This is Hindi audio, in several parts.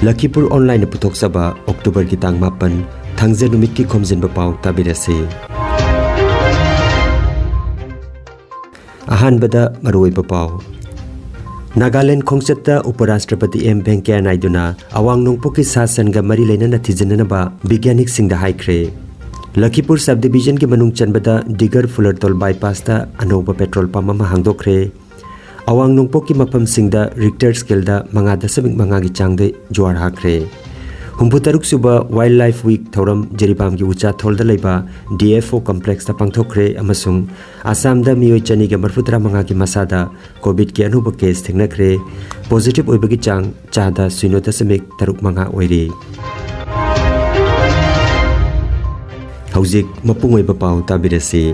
लखीपुर ऑनलाइन पुथोक्सबा अक्टूबर की तांग मापन थांगजे नुमित की खोमजिन पाव ताबिरसे अहानबदा मरुई पाव नागालैंड खोंगचत्ता उपराष्ट्रपति एम वेंकैया नायडूना अवांग नोंगपो की शासन गा मरी लेना थिजनबा वैज्ञानिक सिंह हाइख्रे लखीपुर सब डिवीजन के मनुंग चनबदा डिगर फुलरतोल बाईपास अनौब पेट्रोल पंप अमा हांगदोखरे अवांग नोंगपो की मफम सिंगदा रिक्टर स्केल दा 5.5 की चांगदे ज्वार हाख्रे हुंफु तरुक सुबा वाइल्ड लाइफ वीक थौरम जेरिबाम की उचा थोलदा लेबा DFO कॉम्प्लेक्स ता पांगथोखरे अमसुंग आसाम दा मियोय चनी के 35 की मसादा कोविड के अनुभव केस थेंगनखरे पॉजिटिव ओइबगी चांग चादा 0.35 ओइरे हौजिक मपुंग ओइबा पाव ताबिरसे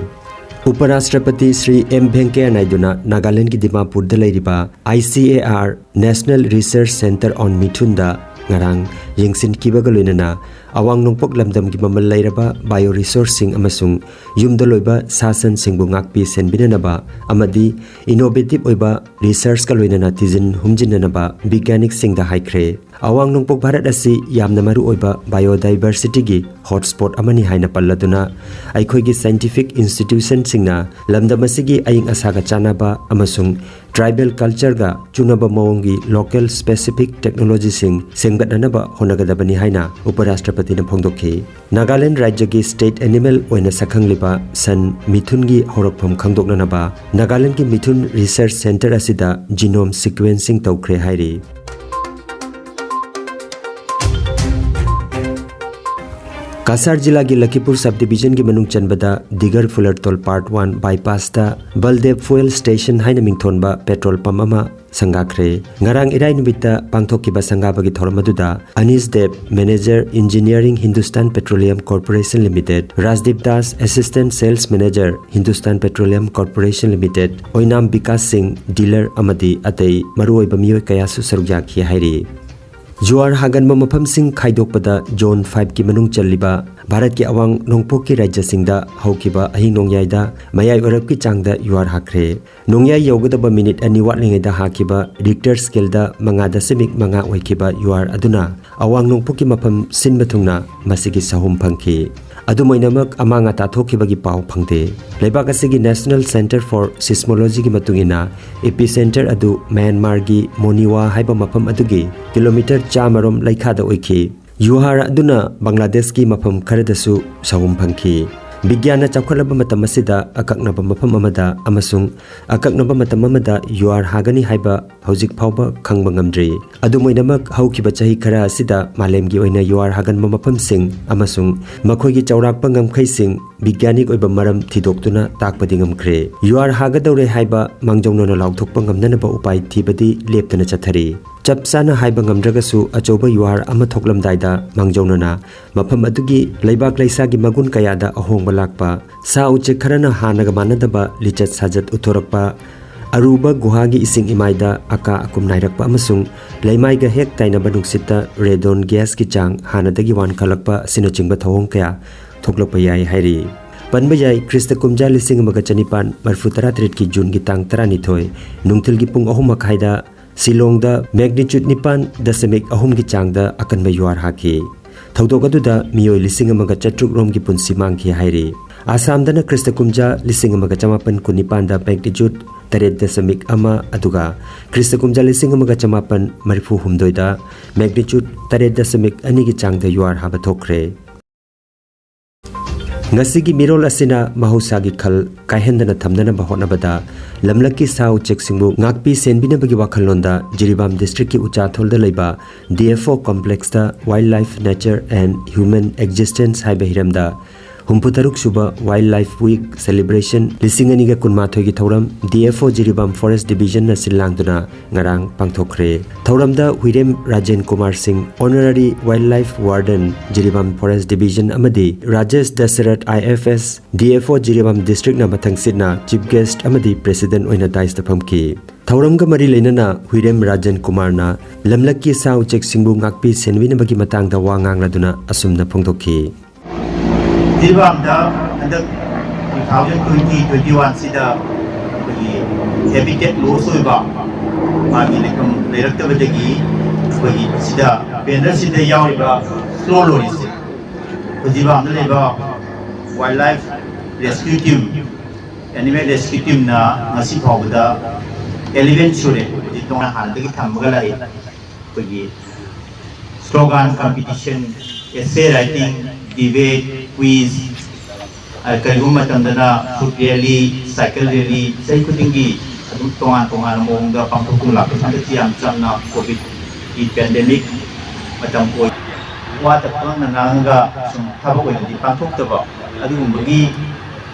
उपराष्ट्रपति श्री एम वेंकैया नायडूना नागालैंड की दिमापुर लेरिबा ICAR national research centre on मिथुनदा ngarang yengsin kibaga loinana awang nongpok lamdam ki mamal lairaba bio resource sing amasung yumda loiba sasan singbu ngakpi senbinanaba amadi innovative oiba research ka loinana tizin humjinanaba वैज्ञानिक सिंह दा हाइख्रे awang nongpok bharat asi yamna maru oiba biodiversity gi hotspot amani haina palladuna aikhoi gi scientific institution singna lamdam asigi aing asaga chanaba amasung tribal culture गा चुनबा मवंगी लोकल स्पेसिफिक टेक्नोलॉजी सिंग सेंगदनबा होनगदबनी हाइना उपराष्ट्रपति न फोंदोखि नागालैंड राज्य की स्टेट एनिमल ओइना सखंगलिबा सन मिथुन की हरकफम खंगदोकनबा नागालैंड की मिथुन research centre असिदा genome sequencing तौख्रे हाइरि Kasar जिला की लखीपुर सब डिवीजन की मनुंग चनबदा दिगर फुलरतोल पार्ट 1 बाईपास ता बलदेव फुएल स्टेशन हाइना मिंगथोनबा पेट्रोल पंप अमा संगाख्रे ngarang irai numita pangthokiba sangabagi thormaduda Anis Dev manager engineering Hindustan petroleum corporation limited Rajdeep Das assistant sales manager Hindustan petroleum corporation limited Oinam Vikas Singh dealer अमदी अतई मरुओइबा मियोय कयासु सरुजाखि हाइरि जुआर हागन मफम सिंह खाइदोकपदा जोन 5 की मनुंग चलिबा भारत के अवांग नोंगपो की राज्य सिंहदा हौकिबा अहिंग नोंगयाइदा मयाय ओरब की चांगदा युआर हाख्रे नोंगयाय यौगदबा मिनिट अनि वाटलिंगैदा हाकिबा रिक्टर स्केलदा 5.5 ओइकिबा युआर अदुना अवांग नोंगपो की मफम सिनबथुंगना मसिगी सहुम फंखि अदुमैनमक अमांगा ताथोखिबगी पाव फंगदे लेबाक असिगी नेशनल सेंटर फॉर सिस्मोलॉजी की मतुंगिना एपिसेंटर अदु म्यांमार की मोनिवा हाइबा मफम अदुगी किलोमीटर 4 लैखादा ओइखि युहार अदुना बांग्लादेश की मफम खरदसु सहुम फंखि विज्ञान चौखलबा मतम असिदा अकक्नबा मफम अमदा अमसुंग अकक्नबा मतम अमदा युआर हागनी हाइबा हौजिक फावबा खंगबा ngamdri अदुमैनमक हौकिबा चाहि खरा असिदा मालेमगी ओइना युआर हागनबा मफम सिंग अमसुंग मखोइगी चौराकपा ngamkhai सिंग वैज्ञानिक ओइबा मरम थिदोक्तुना ताकपदि ngamkhre युआर हागदौरे हाइबा मांगजौनना लाउथोकपा ngamnanaba उपाय थिबदि लेपतना चथरी चपसाना हाइबा ngamdragasu अचौबा युआर अमा थोकलमदाइदा मांगजौनना मफम अदुगी लैबाक लैसागी मगुन कयादा अहोंगबा लाकपा सा उचे खरना हानगा मानदबा लिचत साजत उथोरकपा अरुबा गुहागी इसिंग इमाइदा अका अकुम नाइरकपा अमसुंग लैमाइगा हेक ताइनबा नुक्सिता रेडोन गैस की चांग हानदगी वान खलकपा सिनचिंगबा थवोंग कया थोकलकपा याय हाइरि पनबा याय ख्रिस्त कुमजा 1953 की जून की तांग 12 नुंगथिल की पुंग 3 मखाइदा सिलोंगदा मैग्नीट्यूड 9.3 की चांगदा अकनबा युआर हाकी थौदोगदुदा मियोय 1,400 रोम की पुंसी मांगखि हाइरि आसामदना ख्रिस्त कुमजा 1919 दा मैग्नीट्यूड 8.1 अदुगा ख्रिस्त कुमजा 1919 दा मैग्नीट्यूड 8.2 की चांगदा युआर हाबा थोखरे ngasi mirol asina mahausa gi khal kaihendana thamdana bahonabada lamlaki sau cheksingbu ngakpi senbina bagi wakhalonda jiribam district ki ucha tholda leiba DFO complex da wildlife nature and human existence haiba hiramda हुम्पुतरुक सुबा वाइल्ड लाइफ वीक सेलिब्रेशन लिसिंगनी का कुनमाथोय की थौरम DFO जिरिबाम फॉरेस्ट डिवीजन न सिलांगदुना ngarang पांगथोखरे थौरमदा Huirem Rajen Kumar Singh honorary wildlife warden Jiribam forest division अमदी Rajesh Dashrath IFS DFO Jiribam district न मथंगसिना चीफ गेस्ट अमदी प्रेसिडेंट ओइना दाइस तफमकी थौरमगा मरी लेनना हुइरेम राजेन कुमार ना लमलकी साउ चेक सिंगबु ngakpi senwinabagi matangda wa ngangladuna asumna phongdokhi जिरबामदा अंदर 2020-21 सिदा हैबिटेट लॉस होइबा मागी लेकम लेरक्तबदगी कोई सिदा बेनर सिदा यावरिबा स्लो लोरिसे जिबाम द लेबा wild life rescue team animal rescue team ना ngasi phawda 11 sure ji tona handagi thamga lai कोई slogan competition essay writing debate quiz करीबुम मतंदना फुट रैली साइकिल रैली सही खुदिंगी अदुम तोंगान मोंगा पांथोकु लाखन तियाम चमना कोविड की पेंडेमिक मतम कोई वा तपन नांगा सुम थाबो कोई पांथोक्तबा अदुगुंबगी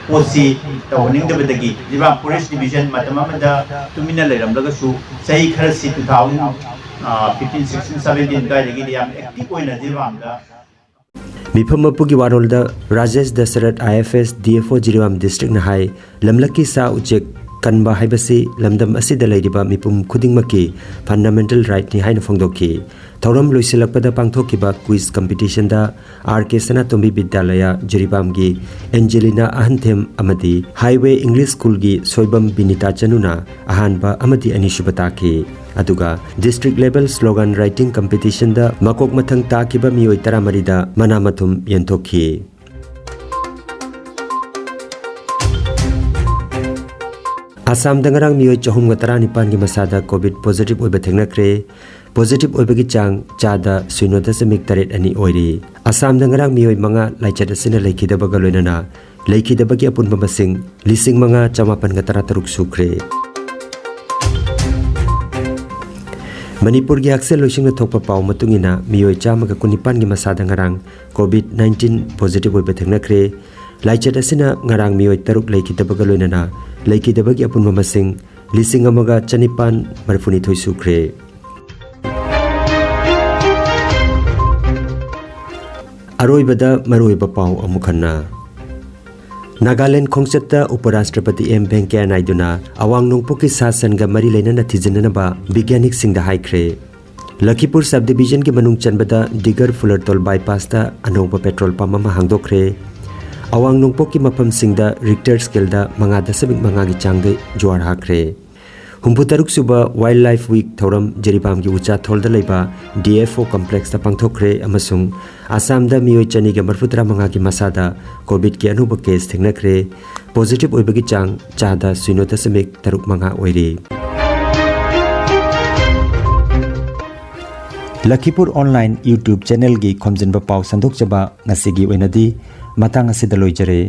पोसी तवनिंगदबदगी जिबा पुलिस डिवीजन मतममदा तुमिना लेरमलगसु सही खरसी 2015 16 17 गायदगी याम एक्टिव ओइना जिबामदा मिफम मपुगी वारोलदा Rajesh Dashrath IFS DFO Jiribam district नहाई लमलकी सा उचेक कनबा हाइबसी लमदम असिदा लैरिबा मिपुम खुदिंगमकी फंडामेंटल राइट नि हाइन फोंदोकी थौरम लोइसिलकपदा पांथोकिबा क्विज कंपटीशन दा RK सनातोम्बी विद्यालय जिरिबामगी एंजेलिना अहंथेम अमदी हाईवे इंग्लिश स्कूल की सोइबम बिनिता चनुना अहानबा अमदी अनिशुबताकी अदुगा district level slogan writing competition दा मकोक मथंग ताकिबा मियोय तरामरीदा मनामथुम यंथोखी आसाम दंगरांग मियोय चहुम गतरा निपान की मसादा कोविड पॉजिटिव ओइबा थेंगनक्रे पॉजिटिव ओइबगी चांग चादा 0.8 अनि ओइरी आसाम दंगरांग मियोय मंगा लाइचत असिना लेखिदबगा लोइनना लेखिदबगी अपुनबा मसिंग लिसिंग मंगा चमापन गतरा तरुक सुख्रे मणिपुर की हक्सेल लोइसिंग थोकपा पाव मतुंगिना मियोय चामगा कुनिपान की मसादा ngarang COVID-19 पॉजिटिव ओइबा थेंगनक्रे लाइचत असिना ngarang मियोय तरुक लेखिदबगा लोइनना लेखिदबगी अपुनबा मसिंग लिसिंग अमगा चनिपान मरफुनी थोइ सुख्रे अरोइबदा मरोइबा पाव अमुखन्ना नागालैंड खोंगचत्ता उपराष्ट्रपति M वेंकैया नायडूना अवांग नोंगपोकी शासनगा मरी लेना थिजननबा वैज्ञानिक सिंह हाइख्रे लखीपुर सब डिवीजन के मनुंग चनबदा दिगर फुलरतोल बाईपासता अनौबा पेट्रोल पंप अमा हांगदोखरे अवांग नोंगपोकी मफम सिंहदा रिक्टर स्केलदा 5.5 की चांगदे जोर हाख्रे हुंफुतरुक सुबा वाइल्ड लाइफ वीक थौरम जेरिबाम की उचा थोलदा लेबा DFO कॉम्प्लेक्स ता पांगथोखरे अमसुंग आसाम दा मियोय चनी के 45 की मसादा कोविड के अनुभव केस थेंगनख्रे पॉजिटिव ओइबगी चांग चादा 0.3 ओइरी लखीपुर ऑनलाइन YouTube चैनल की खोमजिनबा पाव संदोकचबा ngasi gi oinadi matang asida loijare।